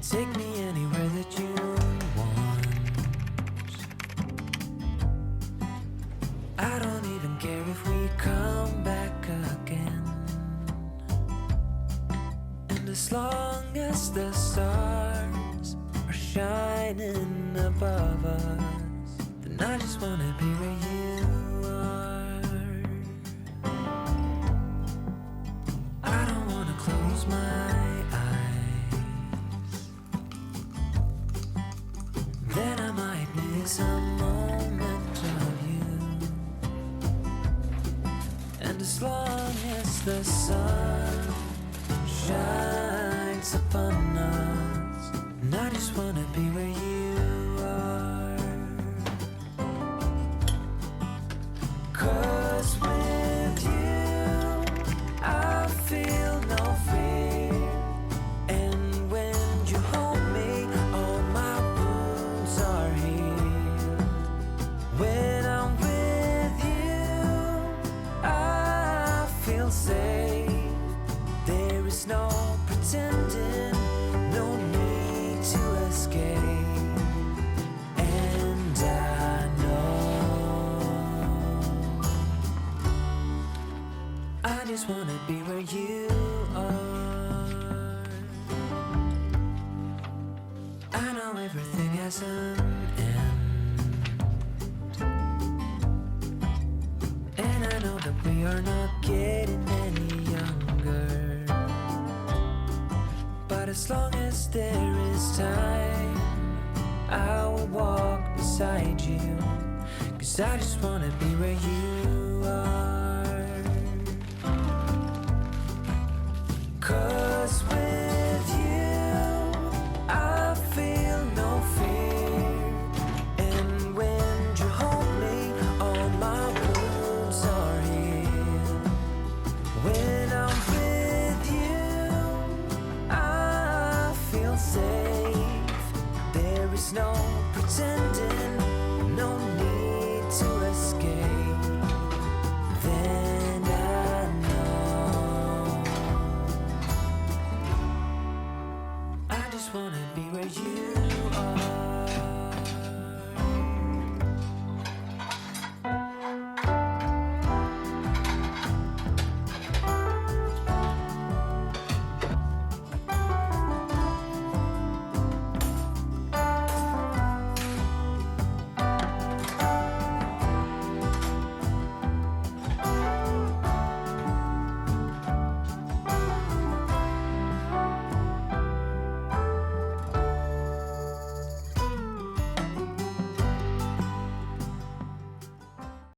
Take me anywhere that you want. I don't even care if we come back again. And as long as the stars are shining above us, then I just wanna be where you are. I don't wanna close my eyes, then I might miss a moment of you. And as long as the sun shines upon us, and I just wanna be where you are. 'Cause with you I feel no fear, and when you hold me, all my wounds are healed. When I'm with you I feel safe. There is no pretending, no need to escape. And I know I just wanna be where you are. I know everything has an end, and I know that we are not getting any younger. But as long as there is time, I will walk beside you. 'Cause I just wanna be where you are.